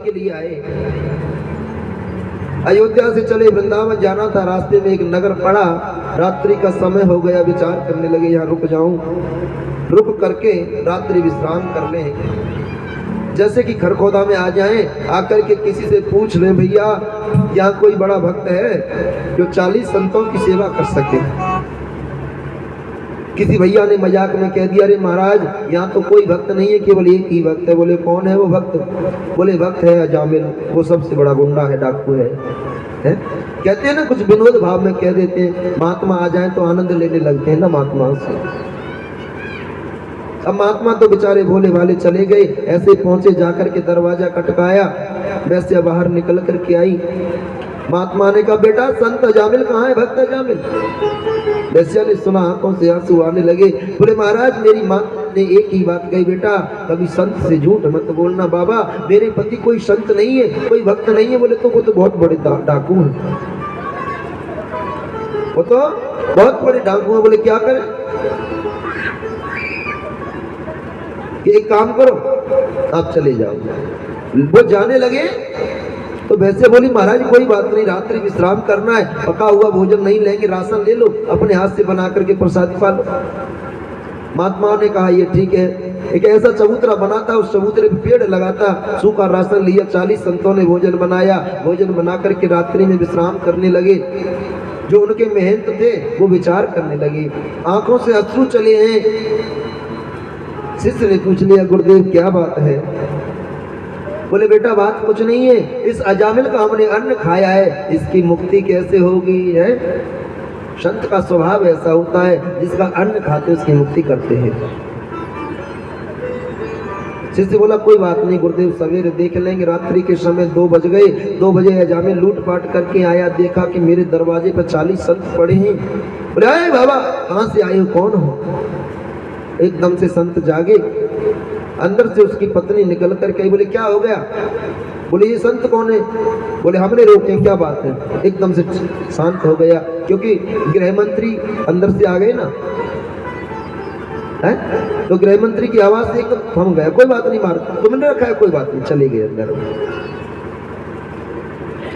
के लिए आए। अयोध्या से चले, वृंदावन जाना था, रास्ते में एक नगर पड़ा, रात्रि का समय हो गया, विचार करने लगे यहाँ रुक जाऊं, रुक करके रात्रि विश्राम कर लें। जैसे कि खरखोदा में आ जाएं, आकर के किसी से पूछ लें, भैया यहाँ कोई बड़ा भक्त है जो 40 संतों की सेवा कर सके। किसी भैया ने मजाक में कह दिया, अरे महाराज यहाँ तो कोई भक्त नहीं है, केवल एक ही भक्त है। बोले कौन है वो भक्त? बोले भक्त है अजामिल, वो सबसे बड़ा गुंडा है, डाकू है? कहते हैं ना, कुछ विनोद भाव में कह देते हैं, महात्मा आ जाए तो आनंद लेने लगते हैं ना महात्मा से। अब महात्मा तो बेचारे भोले भाले चले गए, ऐसे पहुंचे, जाकर के दरवाजा खटकाया, वैसे बाहर निकल करके आई। महात्मा ने कहा, बेटा संत अजामिल कहाँ है, भक्त अजामिल? वैश्या ने सुना, आंखों से आंसू आने लगे। बोले महाराज मेरी माँ ने एक ही बात कही, बेटा कभी संत से झूठ मत बोलना। बाबा मेरे पति कोई संत नहीं है, कोई भक्त नहीं है। बोले तो वो तो बहुत बड़े डाकू हैं, वो तो बहुत बड़े डाकू हैं। बोले क्या करें? एक काम करो, आप चले जाओ। वो जाने लगे तो वैसे बोली, महाराज कोई बात नहीं, रात्रि विश्राम करना है, पका हुआ भोजन नहीं लेंगे, राशन ले लो, अपने हाथ से बना करके प्रसाद खा लो। महात्मा ने कहा ये ठीक है। एक ऐसा चबूतरा बना था, उस चबूतरे पे पेड़ लगा था, सूखा राशन लिया, 40 संतों ने भोजन बनाया, भोजन बना करके रात्रि में विश्राम करने लगे। जो उनके महंत थे वो विचार करने लगे, आंखों से अश्रु चले हैं। शिष्य ने पूछ लिया, गुरुदेव क्या बात है? बोले बेटा बात कुछ नहीं है, इस अजामिल का हमने अन्न खाया है, इसकी मुक्ति कैसे होगी? है संत का स्वभाव ऐसा होता है, जिसका अन्न खाते उसकी मुक्ति करते हैं। शिष्य बोला कोई बात नहीं गुरुदेव, सवेरे देख लेंगे। रात्रि के समय 2 बज गए। 2 बजे अजामिल लूटपाट करके आया, देखा कि मेरे दरवाजे पर 40 संत पड़े हैं। बोले अरे बाबा कहाँ से आए हो, कौन हो? एकदम से संत जागे, अंदर से उसकी पत्नी निकल कर कही, बोले क्या हो गया? बोले ये संत कौन है? बोले हमने रोके, क्या बात है? एकदम से शांत हो गया, क्योंकि गृह मंत्री अंदर से आ गए ना, है? तो गृह मंत्री की आवाज से एकदम थम गया। कोई बात नहीं, मार तुमने रखा है, कोई बात नहीं, चले गए अंदर।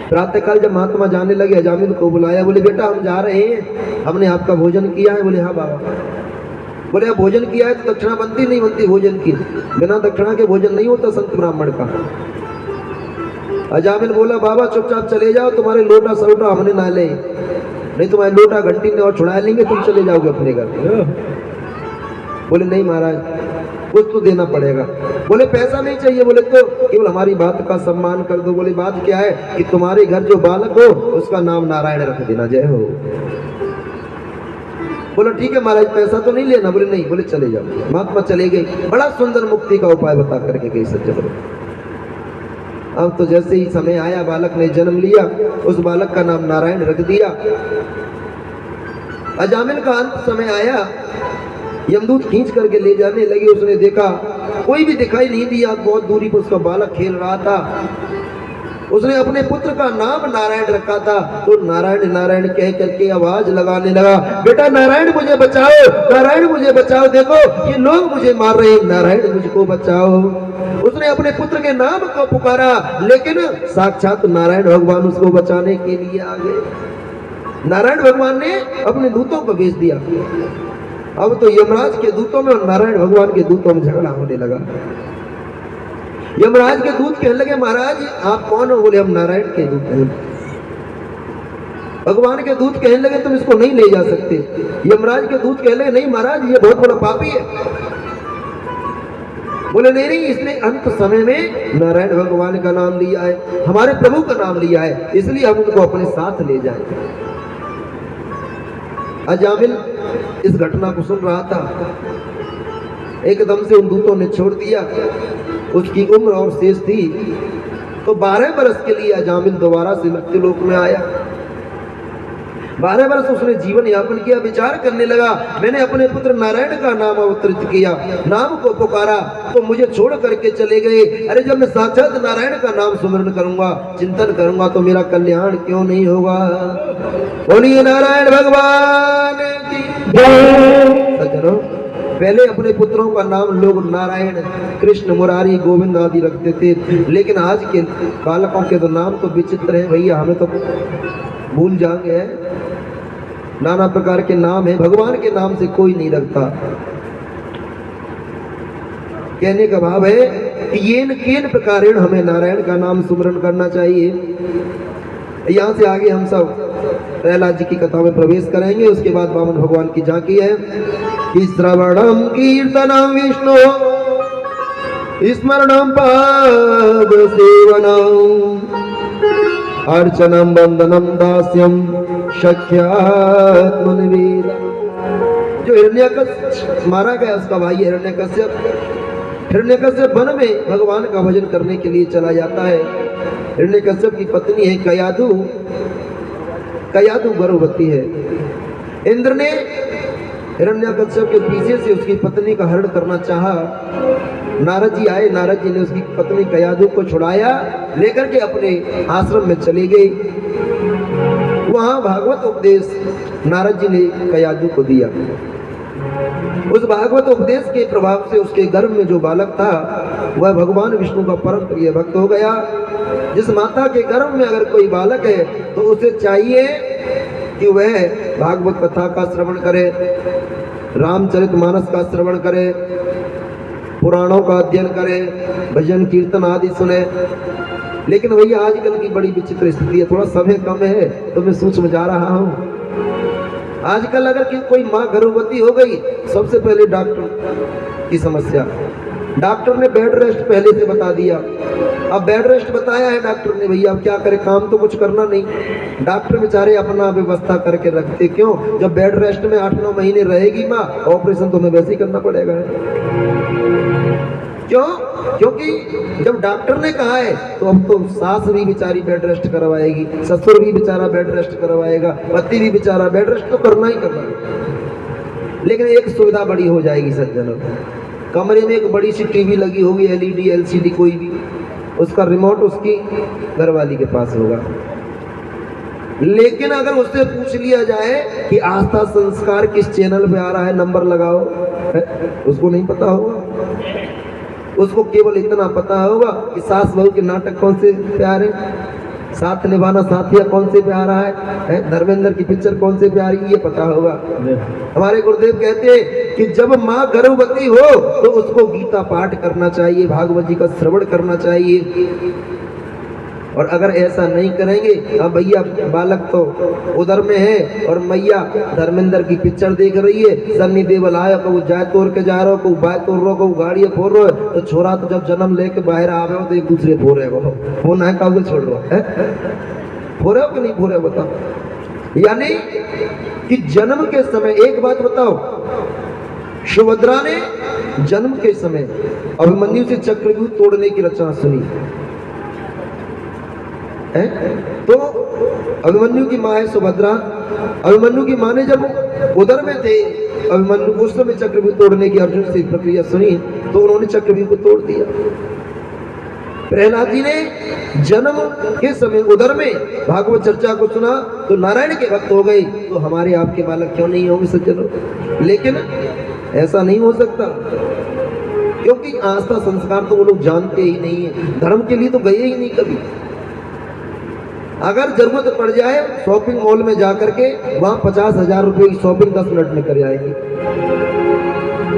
प्रातःकाल जब महात्मा जाने लगे, अजामिल को बुलाया, बोले बेटा हम जा रहे हैं, हमने आपका भोजन किया है। बोले हाँ बाबा। बोले अब भोजन किया है तो दक्षिणा बनती नहीं बनती? भोजन की बिना दक्षिणा के भोजन नहीं होता संत ब्राह्मण का। अजामिल बोला बाबा चुपचाप चले जाओ, तुम्हारे लोटा सरोटा हमने ना ले, नहीं तुम्हारे लोटा घंटी ने और छुड़ा लेंगे, तुम चले जाओगे अपने घर। बोले नहीं महाराज कुछ तो देना पड़ेगा। बोले पैसा नहीं चाहिए। बोले तो केवल हमारी बात का सम्मान कर दो। बोले बात क्या है कि तुम्हारे घर जो बालक हो उसका नाम नारायण रख देना, जय हो। बोलो ठीक है महाराज, पैसा तो नहीं लेना? बोले नहीं। बोले चले जाओ। महात्मा चले गए। बड़ा सुंदर मुक्ति का उपाय बता करके गई सज्जन। अब तो जैसे ही समय आया, बालक ने जन्म लिया, उस बालक का नाम नारायण रख दिया। अजामिल का अंत समय आया, यमदूत खींच करके ले जाने लगे। उसने देखा कोई भी दिखाई नहीं दिया, बहुत दूरी पर उसका बालक खेल रहा था। उसने अपने पुत्र का नाम नारायण रखा था, तो नारायण नारायण कह करके आवाज लगाने लगा, बेटा नारायण मुझे बचाओ, नारायण मुझे बचाओ, देखो ये लोग मुझे मार रहे हैं, नारायण मुझको बचाओ। उसने अपने पुत्र के नाम को पुकारा, लेकिन साक्षात नारायण भगवान उसको बचाने के लिए आ गए। नारायण भगवान ने अपने दूतों को भेज दिया। अब तो यमराज के दूतों में और नारायण भगवान के दूतों में झगड़ा होने लगा। यमराज के दूत कहने लगे, महाराज आप कौन हो? बोले हम नारायण के दूत हैं। भगवान के दूत कहने लगे, तुम इसको नहीं ले जा सकते। यमराज के दूत कहने लगे, नहीं महाराज ये बहुत बड़ा पापी है। बोले नहीं नहीं, इसने अंत समय में नारायण भगवान का नाम लिया है, हमारे प्रभु का नाम लिया है, इसलिए हम उनको अपने साथ ले जाएंगे। अजामिल इस घटना को सुन रहा था, एकदम से उन दूतों ने छोड़ दिया। उसकी उम्र और शेष थी तो 12 वर्ष के लिए अजामिल दोबारा से मृत्यु लोक में आया। 12 वर्ष उसने जीवन यापन किया। विचार करने लगा, मैंने अपने पुत्र नारायण का नाम अवतरित किया, नाम को पुकारा तो मुझे छोड़ करके चले गए। अरे जब मैं साक्षात नारायण का नाम सुमरण करूंगा, चिंतन करूंगा तो मेरा कल्याण क्यों नहीं होगा? बोलिए नारायण भगवान की जय। सज्जनों पहले अपने पुत्रों का नाम लोग नारायण, कृष्ण, मुरारी, गोविंद आदि रखते थे, लेकिन आज के बालकों के तो नाम तो विचित्र हैं भैया, हमें तो भूल जाएंगे हैं। नाना प्रकार के नाम है, भगवान के नाम से कोई नहीं रखता। कहने का भाव है कि येन केन प्रकारेण हमें नारायण का नाम सुमरन करना चाहिए। यहाँ से आगे हम सब प्रहलाद जी की कथा में प्रवेश करेंगे। उसके बाद वामन भगवान की झांकी है कि श्रवणम कीर्तनम विष्णु स्मरणम पाद सेवनम अर्चनम वंदनम दास्यम शक्यात्मनिवेद। जो हिरण्यकश्यप मारा गया, उसका भाई हिरण्यकश्यप वन में भगवान का भजन करने के लिए चला जाता है। हिरण्यकश्यप की पत्नी है कयाधु गर्भवती है। इंद्र ने हिरण्यकश्यप के पीछे से उसकी पत्नी का हरण करना चाहा। नारद जी आए, नारद जी ने उसकी पत्नी कयाधु को छुड़ाया, लेकर के अपने आश्रम में चली गई। वहां भागवत उपदेश नारद जी ने कयाधु को दिया। उस भागवत उपदेश के प्रभाव से उसके गर्भ में जो बालक था वह भगवान विष्णु का परम प्रिय भक्त हो गया। जिस माता के गर्भ में अगर कोई बालक है तो उसे चाहिए कि वह भागवत कथा का श्रवण करे, रामचरितमानस का श्रवण करे, पुराणों का अध्ययन करे, भजन कीर्तन आदि सुने। लेकिन भैया आजकल की बड़ी विचित्र स्थिति है, थोड़ा समय कम है तो मैं सूक्ष्म जा रहा हूँ। आजकल अगर कोई माँ गर्भवती हो गई, सबसे पहले डॉक्टर की समस्या। डॉक्टर ने बेड रेस्ट पहले से बता दिया। अब बेड रेस्ट बताया है डॉक्टर ने, भैया अब क्या करे, काम तो कुछ करना नहीं। डॉक्टर बेचारे अपना व्यवस्था करके रखते, क्यों? जब बेड रेस्ट में 8-9 महीने रहेगी माँ, ऑपरेशन तो हमें वैसे ही करना पड़ेगा। क्यों? क्योंकि जब डॉक्टर ने कहा है तो अब तो सास भी बेचारी बेड रेस्ट करवाएगी, ससुर भी बेचारा बेड रेस्ट करवाएगा, पति भी बेचारा बेड रेस्ट तो करना ही करना है। लेकिन एक सुविधा बड़ी हो जाएगी सज्जनों, कमरे में एक बड़ी सी टीवी लगी होगी, LED LCD कोई भी, उसका रिमोट उसकी घरवाली के पास होगा। लेकिन अगर उससे पूछ लिया जाए कि आस्था संस्कार किस चैनल पे आ रहा है, नंबर लगाओ, उसको नहीं पता होगा। उसको केवल इतना पता होगा कि सास बहू के नाटक कौन से प्यारे, साथ निभाना साथिया कौन से पे आ रहा है, धर्मेंद्र की पिक्चर कौन से पे आ रही है, ये पता होगा। हमारे गुरुदेव कहते हैं कि जब माँ गर्भवती हो तो उसको गीता पाठ करना चाहिए, भागवत जी का श्रवण करना चाहिए। और अगर ऐसा नहीं करेंगे, अब भैया बालक तो उधर में है और मैया धर्मेंद्र की पिक्चर देख रही है, सन्नी देवल आया, को जाय तोड़ के जा रहा हो, को बाय तोड़ रहा हो, को गाड़ी फोड़ रहा हो, तो छोरा तो जब जन्म लेके बाहर आ रहे हो तो एक दूसरे फोड़े वो ना काबू छोड़ रहा है, फोड़े हो कि नहीं फोड़े बताओ। यानी कि जन्म के समय एक बात बताओ, सुभद्रा ने जन्म के समय अभिमन्यु से चक्रव्यूह तोड़ने की रचना सुनी है? तो अभिमन्यु की माँ है सुभद्रा। अभिमन्यु की माँ ने जब उधर में थे अभिमन्यु, उस समय चक्रव्यूह तोड़ने की अर्जुन से प्रक्रिया सुनी तो उन्होंने चक्रव्यूह को तोड़ दिया। प्रहलाद जी ने जन्म के समय उधर में भागवत चर्चा को सुना तो नारायण के भक्त हो गए। तो हमारे आपके बालक क्यों नहीं होंगे सज्जनों? लेकिन ऐसा नहीं हो सकता, क्योंकि आस्था संस्कार तो वो लोग जानते ही नहीं है, धर्म के लिए तो गए ही नहीं कभी। अगर जरूरत पड़ जाए शॉपिंग मॉल में जाकर के वहां 50,000 रुपए की शॉपिंग 10 मिनट में कर आएंगे।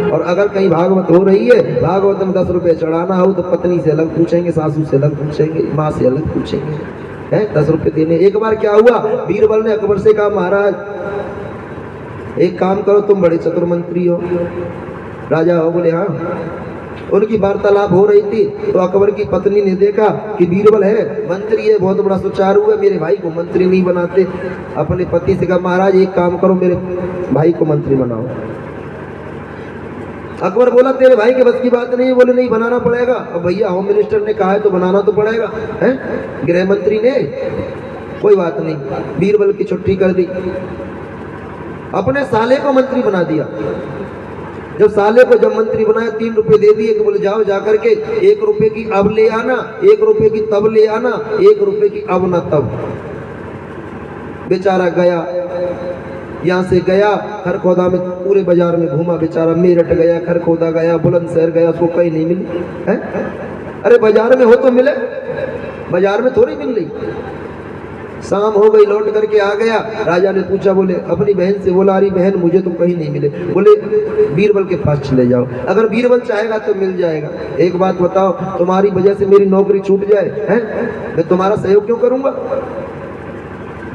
और अगर कहीं भागवत हो रही है, भागवत में 10 रुपए चढ़ाना हो तो पत्नी से अलग पूछेंगे, सासू से अलग पूछेंगे, माँ से अलग पूछेंगे, है 10 रुपए देने। एक बार क्या हुआ, बीरबल ने अकबर से कहा महाराज एक काम करो, तुम बड़े चतुर मंत्री हो। राजा हो? बोले हाँ। उनकी वार्तालाप हो रही थी तो अकबर की पत्नी ने देखा कि बीरबल है, मंत्री है, बहुत बड़ा सुचारू है, मेरे भाई को मंत्री नहीं बनाते। अपने पति से कहा महाराज एक काम करो, मेरे भाई को मंत्री बनाओ। अकबर बोला तेरे भाई के बस की बात नहीं है। बोले नहीं, बनाना पड़ेगा। अब भैया होम मिनिस्टर ने कहा है तो बनाना तो पड़ेगा, है गृह मंत्री ने। कोई बात नहीं, बीरबल की छुट्टी कर दी, अपने साले को मंत्री बना दिया। जब साले को जब मंत्री बनाया 3 रुपए दे दिए कि बोले जाओ जाकर के 1 रुपए की अब ले आना, 1 रुपए की तब ले आना, 1 रुपए की अब ना तब। बेचारा गया, यहाँ से गया खरखोदा में, पूरे बाजार में घूमा बेचारा, मेरठ गया, खरखोदा गया, बुलंदशहर गया, उसको कहीं नहीं मिली है। अरे बाजार में हो तो मिले, बाजार में थोड़ी मिल रही। शाम हो गई, लौट करके आ गया। राजा ने पूछा, बोले अपनी बहन से, बोला अरे बहन मुझे तो कहीं नहीं मिले। बोले बीरबल के पास चले जाओ, अगर बीरबल चाहेगा तो मिल जाएगा। एक बात बताओ, तुम्हारी वजह से मेरी नौकरी छूट जाए है, मैं तुम्हारा सहयोग क्यों करूंगा?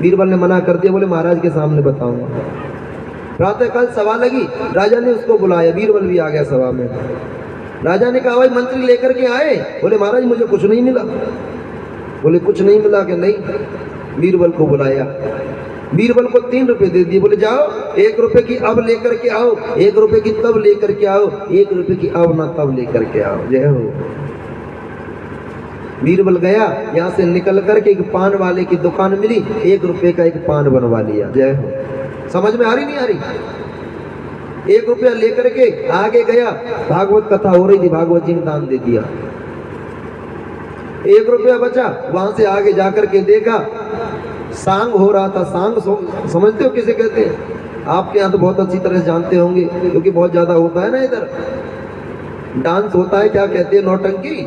बीरबल ने मना कर दिया, बोले महाराज के सामने बताऊंगा। प्रातःकाल सभा लगी, राजा ने उसको बुलाया, बीरबल भी आ गया सभा में। राजा ने कहा भाई मंत्री लेकर के आए? बोले महाराज मुझे कुछ नहीं मिला। बोले कुछ नहीं मिला कि नहीं? बीरबल को बुलाया, बीरबल को 3 रुपए दे दिए। बोले जाओ 1 रुपए की अब लेकर के आओ, 1 रुपए की तब लेकर के आओ, 1 रुपए की अब ना तब लेकर के आओ। जय हो। बीरबल गया, यहाँ से निकल करके एक पान वाले की दुकान मिली, 1 रुपए का एक पान बनवा लिया। जय हो। समझ में आ रही नहीं आ रही? 1 रुपया लेकर के आगे गया, भागवत कथा हो रही थी, भागवत जी ने दान दे दिया। 1 रुपया बचा, वहां से आगे जाकर के देखा सांग हो रहा था। सांग समझते हो किसे कहते हैं? आपके यहाँ तो बहुत अच्छी तरह से जानते होंगे, क्योंकि बहुत ज्यादा होता है ना इधर। डांस होता है, क्या कहते हैं, नौटंकी।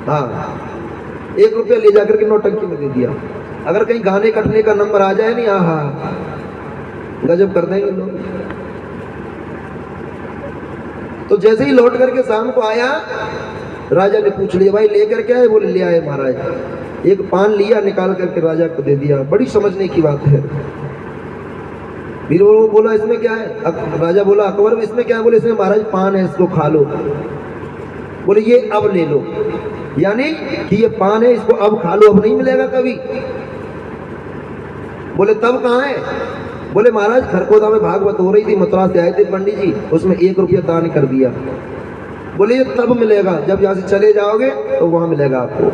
हाँ, 1 रुपया ले जाकर के नौटंकी में दे दिया। अगर कहीं गाने कटने का नंबर आ जाए नहीं, हाँ गजब कर देंगे लोग। तो जैसे ही लौट करके शाम को आया, राजा ने पूछ लिया भाई लेकर क्या है? बोले ले आए महाराज। एक पान लिया, निकाल करके राजा को दे दिया। बड़ी समझने की बात है। बीरबल बोला इसमें क्या है? राजा बोला अकबर इसमें क्या है? बोले इसमें महाराज पान है, इसको खा लो। बोले ये अब ले लो, यानी कि ये पान है, इसको अब खा लो, अब नहीं मिलेगा कभी। बोले तब कहाँ है? बोले महाराज खरखोदा में भागवत हो रही थी, मथुरा से आए थे पंडित जी, उसमें 1 रुपया दान कर दिया। बोले ये तब मिलेगा जब यहाँ से चले जाओगे तो वहां मिलेगा आपको।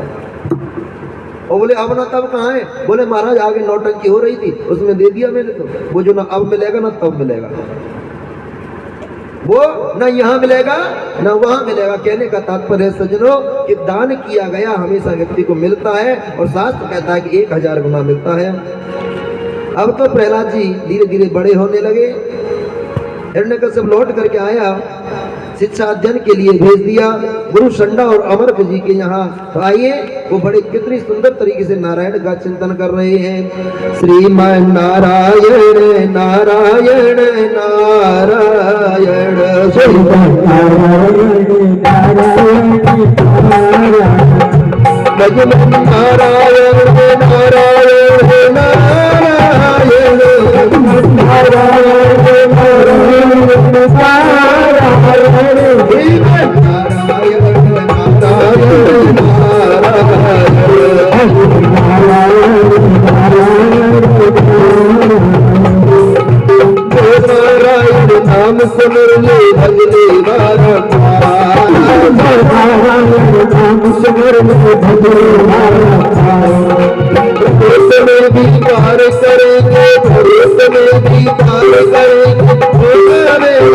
और बोले अब ना तब कहाँ है? बोले महाराज आगे नौटंकी हो रही थी, उसमें दे दिया मैंने। तो वो जो ना अब मिलेगा ना तब मिलेगा, वो ना यहाँ मिलेगा ना वहां मिलेगा। कहने का तात्पर्य सज्जनों कि दान किया गया हमेशा व्यक्ति को मिलता है, और शास्त्र कहता है कि 1000 गुना मिलता है। अब तो प्रहलाद जी धीरे धीरे बड़े होने लगे। हिरण्यकश्यप लौट करके आया, शिक्षा अध्ययन के लिए भेज दिया गुरु शंडा और अमरक जी के यहाँ। तो आइए, वो बड़े कितनी सुंदर तरीके से नारायण का चिंतन कर रहे हैं। श्रीमन नारायण नारायण नारायण, श्रीमन नारायण नारायण भजन नारायण नारायण नारायण नारायण नाम सुमरले भजले में भी पार करेंगे, भरोसे में भी पार करेंगे। नारायण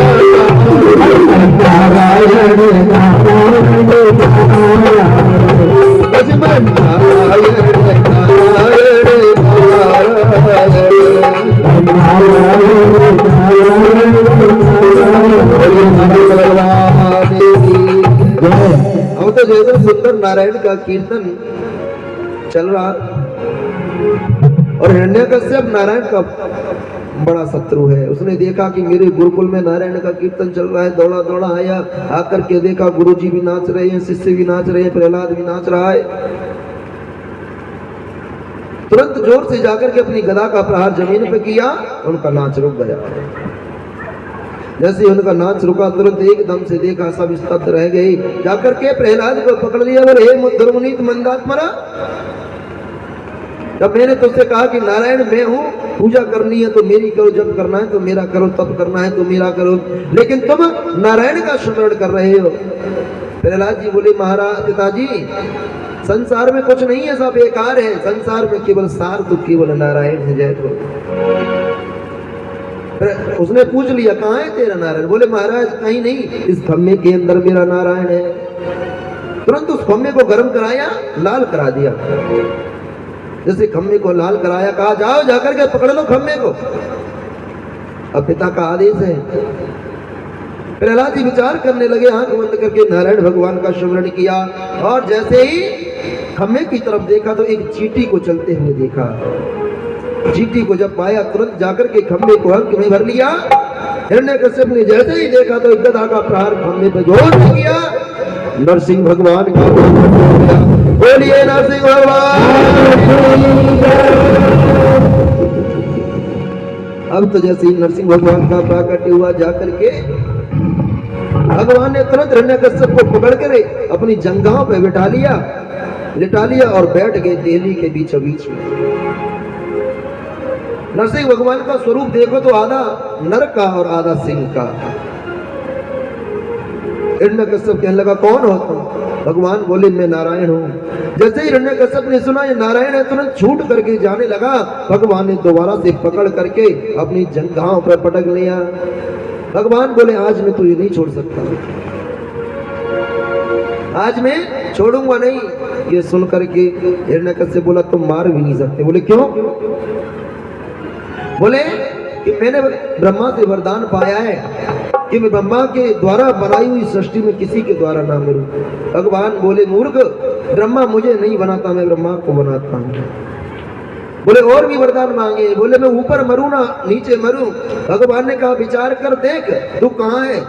नारायण भजमन नारायण अब तो जैसे सुंदर नारायण का कीर्तन चल रहा, और हिरण्यकश्यप नारायण का बड़ा शत्रु है। उसने देखा कि मेरे गुरुकुल में नारायण का कीर्तन चल रहा है, दौड़ा दौड़ा आया, आकर के देखा गुरुजी भी नाच रहे हैं, शिष्य भी नाच रहे हैं, प्रहलाद भी नाच रहा है। तुरंत जोर से जाकर के अपनी गदा का प्रहार जमीन पे किया, उनका नाच रुक गया। जैसे उनका नाच रुका, तुरंत एकदम से देखा सब स्तब्ध रह गए। जाकर के प्रहलाद को पकड़ लिया, बोले हे दुर्मुनीत मंदात्मरा, जब मैंने तुझसे कहा कि नारायण मैं हूँ, पूजा करनी है तो मेरी करो, जब करना है तो मेरा करो, तब करना है तो मेरा करो, लेकिन तुम नारायण का स्मरण कर रहे हो। प्रहलाद जी बोले महाराज पिताजी, संसार में कुछ नहीं है, सब बेकार है, संसार में केवल सार तो केवल नारायण है। जय तो उसने पूछ लिया कहाँ है तेरा नारायण? बोले महाराज कहीं नहीं, इस खम्मे के अंदर मेरा नारायण है। तुरंत उस खम्मे को गर्म कराया, लाल करा दिया। जैसे खम्मे को लाल कराया, कहा जाओ जाकर के पकड़ लो खम्मे को। अब पिता का आदेश है। प्रहलाद जी विचार करने लगे, आंख बंद करके नारायण भगवान का स्मरण किया और जैसे ही खम्भे की तरफ देखा तो एक चींटी को चलते हुए देखा। चींटी को जब पाया तुरंत जाकर के खम्भे को अंक में भर लिया। हिरण्यकश्यप ने जैसे ही देखा तो एक गदा का प्रहार खम्भे पर जोर से किया। नरसिंह भगवान का बोलिए नरसिंह भगवान। अब तो जैसे ही नरसिंह भगवान का प्राकट्य हुआ जाकर के भगवान ने तुरंत हिरण्यकश्यप को पकड़ कर अपनी जंघाओं पे लिटा लिया और बैठ गए देहली के बीचों बीच में। नरसिंह भगवान का स्वरूप देखो तो आधा नर का और आधा सिंह का। हिरण्यकश्यप कहने लगा कौन हो तुम? भगवान बोले मैं नारायण हूँ। जैसे ही हिरण्यकश्यप ने सुना ये नारायण है तुरंत छूट करके जाने लगा। भगवान ने दोबारा से पकड़ करके अपनी जंघाओं पर पटक लिया। भगवान बोले आज मैं तुझे नहीं छोड़ सकता, आज मैं छोड़ूंगा नहीं। ये सुन करके हिरण्यकश्यप बोला तुम मार भी नहीं सकते। बोले क्यों? बोले कि मैंने ब्रह्मा से वरदान पाया है कि मैं ब्रह्मा के द्वारा बनाई हुई सृष्टि में किसी के द्वारा ना मरूं। भगवान बोले मूर्ख, ब्रह्मा मुझे नहीं बनाता, मैं ब्रह्मा को बनाता हूं। बोले और भी वरदान मांगे। बोले मैं ऊपर मरूं ना नीचे मरूं। भगवान ने कहा विचार कर देख तू कहाँ है।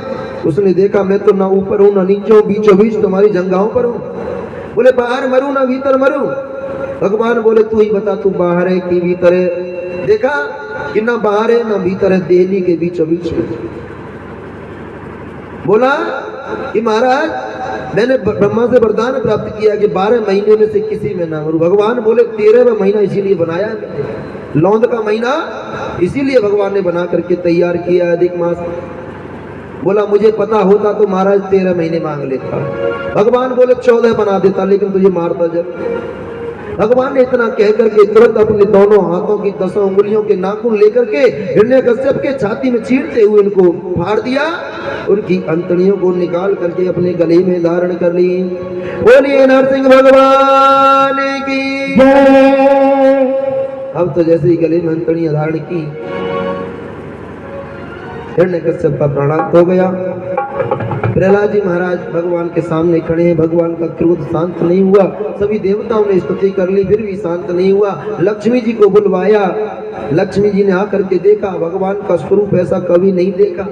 उसने देखा मैं तो ना ऊपर हूं ना नीचे हूं, बीचों बीच तुम्हारी जंघाओं पर हूं। बोले बाहर मरूं ना भीतर मरूं। भगवान बोले तू ही बता तू बाहर है कि भीतर है। देखा कि ना बाहर है ना भीतर है, देहली के बीचों बीच में। बोला कि महाराज मैंने ब्रह्मा से वरदान प्राप्त किया कि 12 महीने में से किसी में ना मरूं। भगवान बोले 13वां महीना इसीलिए बनाया है, लौंद का महीना इसीलिए भगवान ने बना करके तैयार किया अधिक मास। बोला मुझे पता होता तो महाराज 13 महीने मांग लेता। भगवान बोले 14 बना देता लेकिन तुझे मारता जब। भगवान ने इतना कह करके तुरंत अपने दोनों हाथों की 10 उंगलियों के नाखून लेकर के हिरण्यकश्यप के छाती में चीरते हुए उनको फाड़ दिया। उनकी अंतड़ियों को निकाल करके अपने गले में धारण कर ली। बोलिए नरसिंह भगवान की जय। अब तो जैसे ही गले में अंतड़ियां धारण की हिरण्यकश्यप का प्राणांत हो गया। प्रहलाद जी महाराज भगवान के सामने खड़े हैं। भगवान का क्रोध शांत नहीं हुआ। सभी देवताओं ने स्तुति कर ली फिर भी शांत नहीं हुआ। लक्ष्मी जी को बुलवाया। लक्ष्मी जी ने आकर के देखा भगवान का स्वरूप ऐसा कभी नहीं देखा।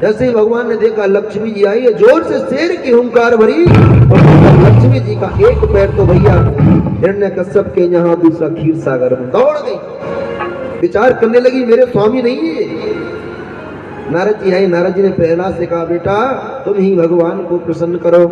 जैसे ही भगवान ने देखा लक्ष्मी जी आई है, जोर से शेर की हुंकार भरी और लक्ष्मी जी का एक पैर तो भैया हिरण्यकश्यप के यहाँ दूसरा क्षीर सागर में दौड़ गई। विचार करने लगी मेरे स्वामी नहीं है। नारद जी आए। नारद जी ने प्रहलाद से कहा बेटा तुम ही भगवान को प्रसन्न करो।